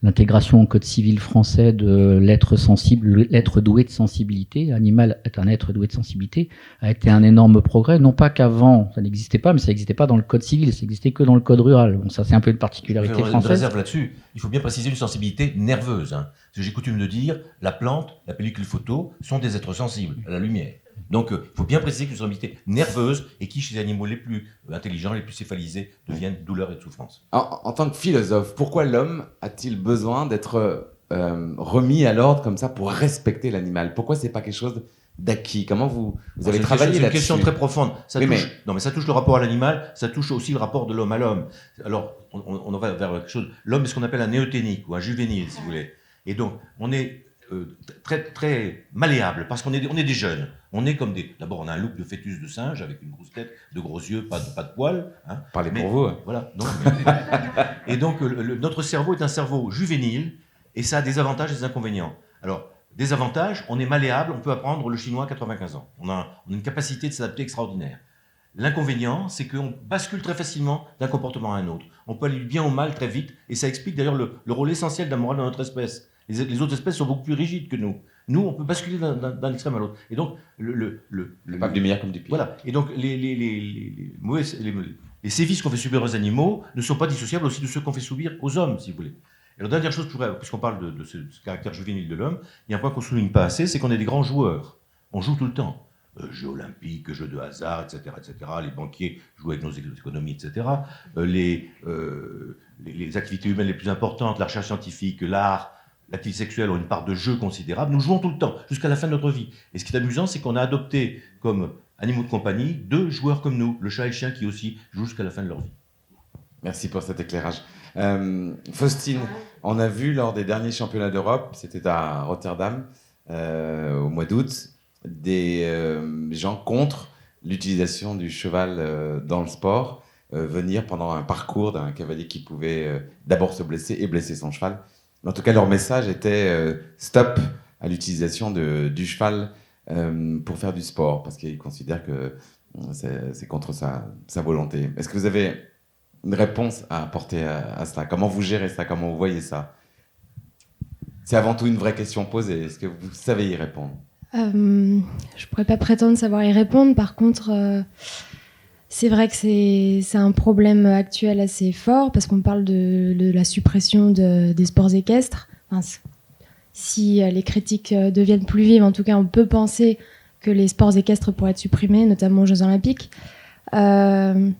l'intégration au Code civil français de l'être doué de sensibilité, l'animal est un être doué de sensibilité, a été un énorme progrès. Non pas qu'avant, ça n'existait pas, mais ça n'existait pas dans le Code civil, ça n'existait que dans le Code rural. Bon, ça, c'est un peu une particularité Une française. réserve là-dessus. Il faut bien préciser une sensibilité nerveuse. Hein. Parce que j'ai coutume de dire, la plante, la pellicule photo sont des êtres sensibles à la lumière. Donc, il faut bien préciser qu'une sensibilité nerveuse et qui, chez les animaux les plus intelligents, les plus céphalisés, deviennent douleur et de souffrance. En tant que philosophe, pourquoi l'homme a-t-il besoin d'être remis à l'ordre comme ça pour respecter l'animal? Pourquoi c'est pas quelque chose d'acquis? Comment vous avez travaillé là-dessus? C'est une question très profonde. Ça Oui, touche, non, mais ça touche le rapport à l'animal, ça touche aussi le rapport de l'homme à l'homme. Alors, on va vers quelque chose. L'homme est ce qu'on appelle un néoténique ou un juvénile, si vous voulez. Et donc, on est très, très malléable, parce qu'on est des jeunes. On est comme des... D'abord, on a un look de fœtus de singe, avec une grosse tête, de gros yeux, pas de poils. Hein. Parlez pour vous. Hein. Voilà. Donc, et donc, notre cerveau est un cerveau juvénile, et ça a des avantages et des inconvénients. Alors, des avantages, on est malléable, on peut apprendre le chinois à 95 ans. On a une capacité de s'adapter extraordinaire. L'inconvénient, c'est qu'on bascule très facilement d'un comportement à un autre. On peut aller du bien au mal très vite, et ça explique d'ailleurs le rôle essentiel de la morale dans notre espèce. Les autres espèces sont beaucoup plus rigides que nous. Nous, on peut basculer d'un extrême à l'autre. Et donc, Pas du meilleur comme du pire. voilà. Et donc, les sévices qu'on fait subir aux animaux ne sont pas dissociables aussi de ceux qu'on fait subir aux hommes, si vous voulez. Et la dernière chose, puisqu'on parle de ce caractère juvénile de l'homme, il y a un point qu'on ne souligne pas assez, c'est qu'on est des grands joueurs. On joue tout le temps. Jeux olympiques, jeux de hasard, etc., etc. Les banquiers jouent avec nos économies, etc. Les activités humaines les plus importantes, la recherche scientifique, l'art, l'activité sexuelle ont une part de jeu considérable. Nous jouons tout le temps, jusqu'à la fin de notre vie. Et ce qui est amusant, c'est qu'on a adopté comme animaux de compagnie 2 joueurs comme nous, le chat et le chien, qui aussi jouent jusqu'à la fin de leur vie. Merci pour cet éclairage. Faustine, on a vu lors des derniers championnats d'Europe, c'était à Rotterdam, au mois d'août, des gens contre l'utilisation du cheval dans le sport venir pendant un parcours d'un cavalier qui pouvait d'abord se blesser et blesser son cheval. En tout cas, leur message était stop à l'utilisation du cheval pour faire du sport, parce qu'ils considèrent que c'est contre sa volonté. Est-ce que vous avez une réponse à apporter à cela? Comment vous gérez ça? Comment vous voyez ça? C'est avant tout une vraie question posée. Est-ce que vous savez y répondre? Je pourrais pas prétendre savoir y répondre. Par contre, c'est vrai que c'est un problème actuel assez fort, parce qu'on parle de la suppression des sports équestres. Enfin, si les critiques deviennent plus vives, en tout cas, on peut penser que les sports équestres pourraient être supprimés, notamment aux Jeux Olympiques. Je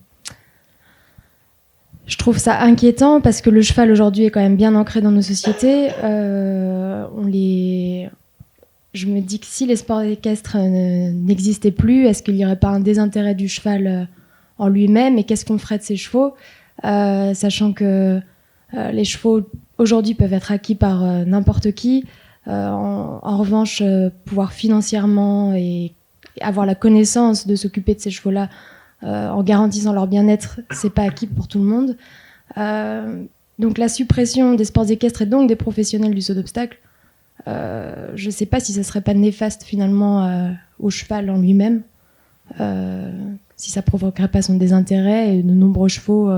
trouve ça inquiétant, parce que le cheval aujourd'hui est quand même bien ancré dans nos sociétés. Je me dis que si les sports équestres n'existaient plus, est-ce qu'il n'y aurait pas un désintérêt du cheval en lui-même, et qu'est-ce qu'on ferait de ces chevaux, sachant que les chevaux aujourd'hui peuvent être acquis par n'importe qui. En revanche, pouvoir financièrement et avoir la connaissance de s'occuper de ces chevaux-là en garantissant leur bien-être, c'est pas acquis pour tout le monde. Donc la suppression des sports équestres et donc des professionnels du saut d'obstacle, je ne sais pas si ça serait pas néfaste finalement au cheval en lui-même, si ça provoquerait pas son désintérêt, et de nombreux chevaux,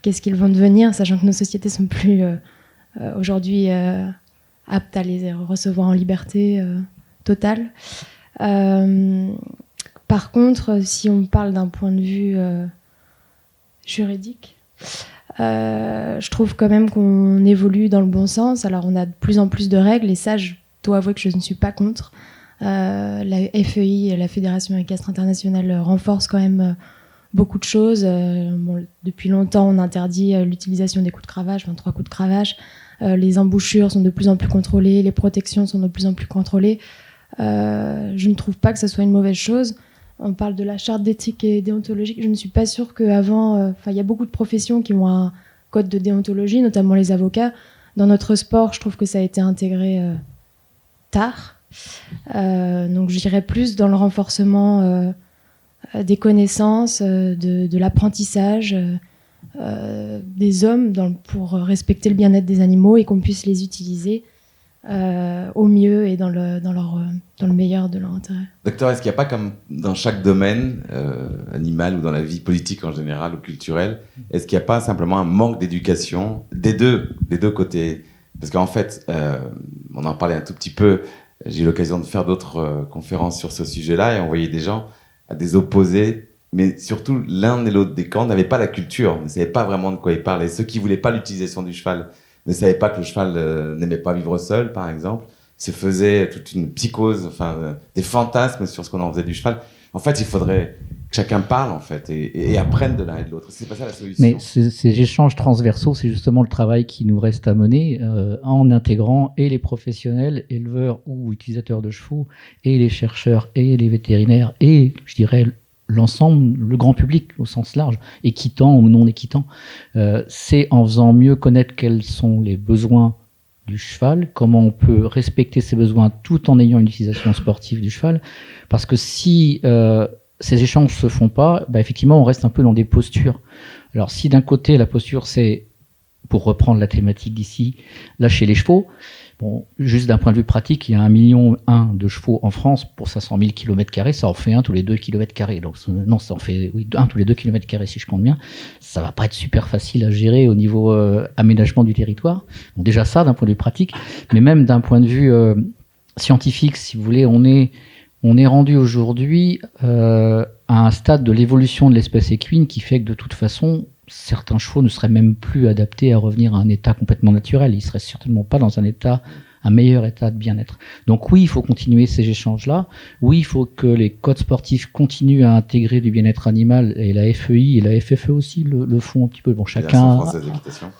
qu'est-ce qu'ils vont devenir, sachant que nos sociétés sont plus aujourd'hui aptes à les recevoir en liberté totale. Par contre, si on parle d'un point de vue juridique, je trouve quand même qu'on évolue dans le bon sens. Alors on a de plus en plus de règles, et ça, je dois avouer que je ne suis pas contre. La FEI, la Fédération équestre internationale, renforce quand même beaucoup de choses. Depuis longtemps, on interdit l'utilisation des coups de cravache, 3 coups de cravache. Les embouchures sont de plus en plus contrôlées, les protections sont de plus en plus contrôlées. Je ne trouve pas que ça soit une mauvaise chose. On parle de la charte d'éthique et déontologique. Je ne suis pas sûre qu'avant... il y a beaucoup de professions qui ont un code de déontologie, notamment les avocats. Dans notre sport, je trouve que ça a été intégré tard. Donc je dirais plus dans le renforcement des connaissances, de l'apprentissage des hommes pour respecter le bien-être des animaux, et qu'on puisse les utiliser au mieux et dans le meilleur de leur intérêt. Docteur, est-ce qu'il n'y a pas, comme dans chaque domaine animal ou dans la vie politique en général ou culturelle, est-ce qu'il n'y a pas simplement un manque d'éducation des deux côtés? Parce qu'en fait, on en parlait un tout petit peu, j'ai eu l'occasion de faire d'autres conférences sur ce sujet-là, et on voyait des gens à des opposés, mais surtout l'un et l'autre des camps n'avaient pas la culture, ne savaient pas vraiment de quoi ils parlaient. Ceux qui ne voulaient pas l'utilisation du cheval ne savaient pas que le cheval n'aimait pas vivre seul, par exemple, se faisait toute une psychose, des fantasmes sur ce qu'on en faisait du cheval. En fait, il faudrait que chacun parle, en fait, et apprenne de l'un et de l'autre. C'est pas ça la solution. Mais ces échanges transversaux, c'est justement le travail qui nous reste à mener, en intégrant et les professionnels, éleveurs ou utilisateurs de chevaux, et les chercheurs, et les vétérinaires, et, je dirais, l'ensemble, le grand public au sens large, équitant ou non équitant. C'est en faisant mieux connaître quels sont les besoins du cheval, comment on peut respecter ses besoins tout en ayant une utilisation sportive du cheval. Parce que si ces échanges se font pas, effectivement, on reste un peu dans des postures. Alors si d'un côté, la posture, c'est, pour reprendre la thématique d'ici, lâcher les chevaux, bon, juste d'un point de vue pratique, il y a 1,1 million de chevaux en France pour 500 000 km², ça en fait un tous les 2 km². Donc, non, ça en fait un tous les 2 km² si je compte bien. Ça va pas être super facile à gérer au niveau aménagement du territoire. Donc déjà ça, d'un point de vue pratique, mais même d'un point de vue scientifique, si vous voulez, on est rendu aujourd'hui à un stade de l'évolution de l'espèce équine qui fait que de toute façon, certains chevaux ne seraient même plus adaptés à revenir à un état complètement naturel. Ils seraient certainement pas dans un meilleur état de bien-être. Donc oui, il faut continuer ces échanges-là. Oui, il faut que les codes sportifs continuent à intégrer du bien-être animal, et la FEI et la FFE aussi le font un petit peu. Bon, chacun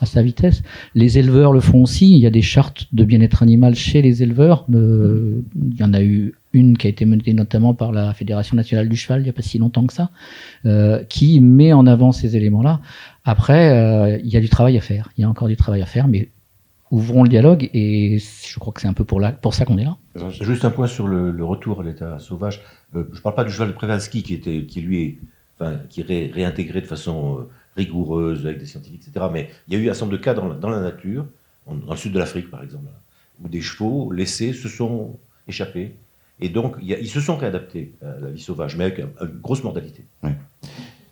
à sa vitesse. Les éleveurs le font aussi. Il y a des chartes de bien-être animal chez les éleveurs. Il y en a eu une qui a été menée notamment par la Fédération nationale du cheval il n'y a pas si longtemps que ça, qui met en avant ces éléments-là. Après, il y a du travail à faire. Il y a encore du travail à faire, mais ouvrons le dialogue, et je crois que c'est un peu pour ça qu'on est là. Juste un point sur le retour à l'état sauvage. Je ne parle pas du cheval de Przewalski qui est réintégré de façon rigoureuse avec des scientifiques, etc. Mais il y a eu un certain nombre de cas dans la nature, dans le sud de l'Afrique par exemple, où des chevaux laissés se sont échappés. Et donc, ils se sont réadaptés à la vie sauvage, mais avec une grosse mortalité. Oui.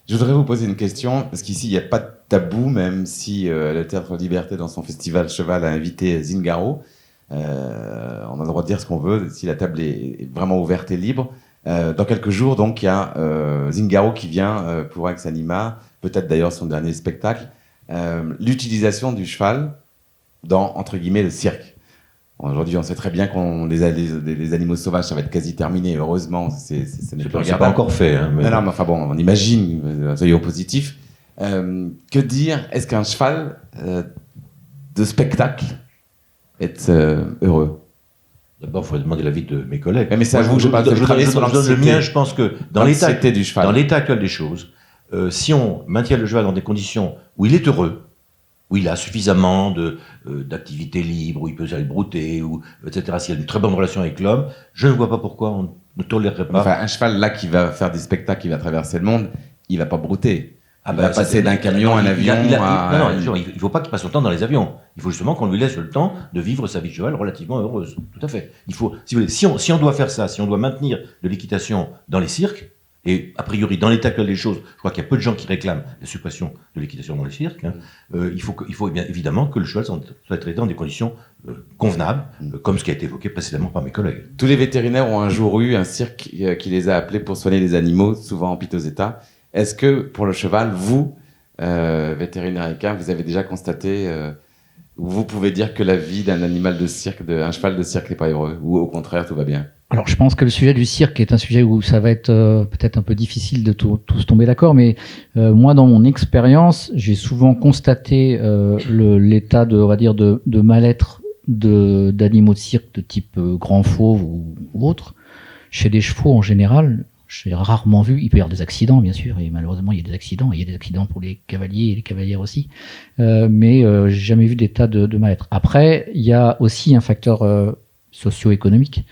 Je voudrais vous poser une question, parce qu'ici, il n'y a pas de tabou, même si le Théâtre Liberté, dans son festival Cheval, a invité Zingaro. On a le droit de dire ce qu'on veut, si la table est vraiment ouverte et libre. Dans quelques jours, donc, il y a Zingaro qui vient pour Aix Anima, peut-être d'ailleurs son dernier spectacle. L'utilisation du cheval dans, entre guillemets, le cirque. Aujourd'hui, on sait très bien qu'on les animaux sauvages, ça va être quasi terminé. Heureusement, ce n'est plus regardable. C'est pas encore fait. Hein, mais... Non, mais enfin bon, on imagine, soyons positifs. Que dire? Est-ce qu'un cheval de spectacle est heureux? D'abord, il faudrait demander l'avis de mes collègues. Mais c'est à vous que je parle. Je donne le mien. Je pense que dans l'état actuel des choses, si on maintient le cheval dans des conditions où il est heureux, où il a suffisamment d'activités libres, où il peut aller brouter, etc., s'il a une très bonne relation avec l'homme, je ne vois pas pourquoi on ne tolérerait pas. Enfin, un cheval là qui va faire des spectacles, qui va traverser le monde, il va pas brouter. Il va passer d'un camion à un avion. Non, il ne faut pas qu'il passe son temps dans les avions. Il faut justement qu'on lui laisse le temps de vivre sa vie de cheval relativement heureuse. Tout à fait. Il faut, si vous voulez, si on doit faire ça, si on doit maintenir de l'équitation dans les cirques, et a priori, dans l'état actuel des choses, je crois qu'il y a peu de gens qui réclament la suppression de l'équitation dans les cirques. Il faut bien évidemment que le cheval soit traité dans des conditions convenables, comme ce qui a été évoqué précédemment par mes collègues. Tous les vétérinaires ont un jour eu un cirque qui les a appelés pour soigner les animaux, souvent en piteux état. Est-ce que pour le cheval, vous, vétérinaire équin, vous avez déjà constaté, vous pouvez dire que la vie d'un animal de cirque, d'un cheval de cirque n'est pas heureux, ou au contraire, tout va bien? Alors, je pense que le sujet du cirque est un sujet où ça va être peut-être un peu difficile de tous tomber d'accord, mais moi, dans mon expérience, j'ai souvent constaté l'état de, on va dire, de mal-être d'animaux de cirque de type grand fauve ou autre. Chez des chevaux, en général, j'ai rarement vu, il peut y avoir des accidents, bien sûr, et malheureusement, il y a des accidents pour les cavaliers et les cavalières aussi, mais j'ai jamais vu d'état de mal-être. Après, il y a aussi un facteur socio-économique.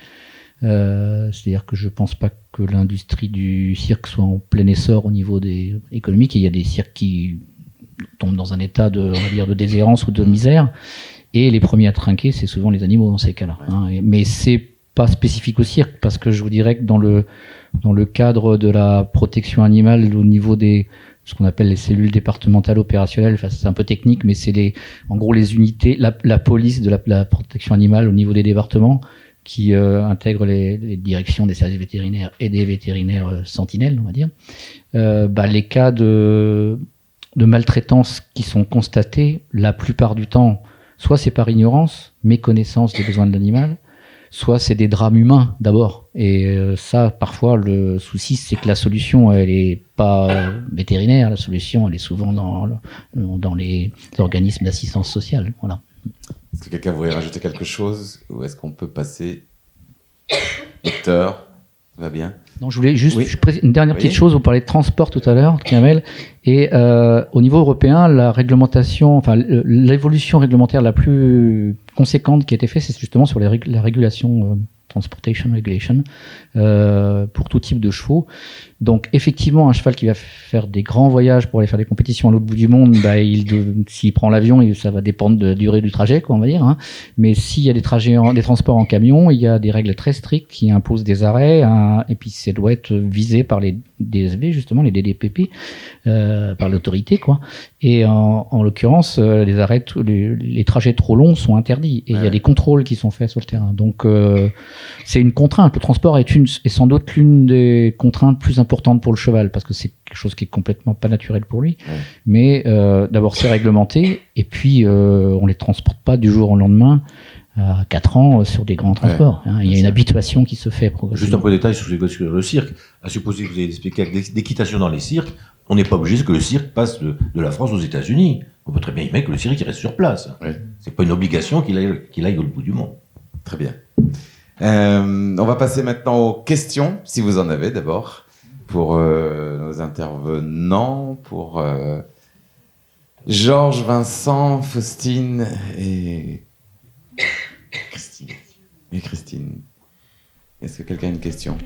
C'est-à-dire que je pense pas que l'industrie du cirque soit en plein essor au niveau économique, et il y a des cirques qui tombent dans un état on va dire, de déshérence ou de misère, et les premiers à trinquer, c'est souvent les animaux dans ces cas-là. Hein. Mais c'est pas spécifique au cirque, parce que je vous dirais que dans le cadre de la protection animale, au niveau ce qu'on appelle les cellules départementales opérationnelles, enfin, c'est un peu technique, mais c'est en gros les unités, la police de la protection animale au niveau des départements, qui intègre les directions des services vétérinaires et des vétérinaires sentinelles, on va dire. Les cas de maltraitance qui sont constatés, la plupart du temps, soit c'est par ignorance, méconnaissance des besoins de l'animal, soit c'est des drames humains d'abord. Et ça, parfois, le souci, c'est que la solution, elle est pas vétérinaire, la solution, elle est souvent dans les organismes d'assistance sociale. Voilà. Est-ce que quelqu'un voudrait rajouter quelque chose, ou est-ce qu'on peut passer? Victor, va bien. Non, je voulais juste Oui. une dernière petite Oui. chose. Vous parlez de transport tout à l'heure, Kamel. Et au niveau européen, la réglementation, enfin l'évolution réglementaire la plus conséquente qui a été faite, c'est justement sur la régulation Transportation Regulation pour tout type de chevaux. Donc effectivement, un cheval qui va faire des grands voyages pour aller faire des compétitions à l'autre bout du monde, bah, s'il prend l'avion, ça va dépendre de la durée du trajet, quoi, on va dire. Hein. Mais s'il y a des transports en camion, il y a des règles très strictes qui imposent des arrêts, et puis ça doit être visé par les DSB, justement, les DDPP, par l'autorité, quoi. Et en l'occurrence, les arrêts, les trajets trop longs sont interdits. Et il y a des contrôles qui sont faits sur le terrain. Donc c'est une contrainte. Le transport est sans doute l'une des contraintes plus importantes pour le cheval, parce que c'est quelque chose qui est complètement pas naturel pour lui. Ouais. Mais d'abord, c'est réglementé, et puis on les transporte pas du jour au lendemain à 4 ans sur des grands transports. Hein. Il y a une habituation qui se fait progressivement. Juste un peu de détail sur le cirque. À supposer que vous ayez des spectacles d'équitation dans les cirques, on n'est pas obligé que le cirque passe de la France aux États-Unis. On peut très bien imaginer que le cirque il reste sur place. Ouais. C'est pas une obligation qu'il aille au bout du monde. Très bien. On va passer maintenant aux questions, si vous en avez d'abord, pour nos intervenants, pour Georges, Vincent, Faustine et Christine. Est-ce que quelqu'un a une question ?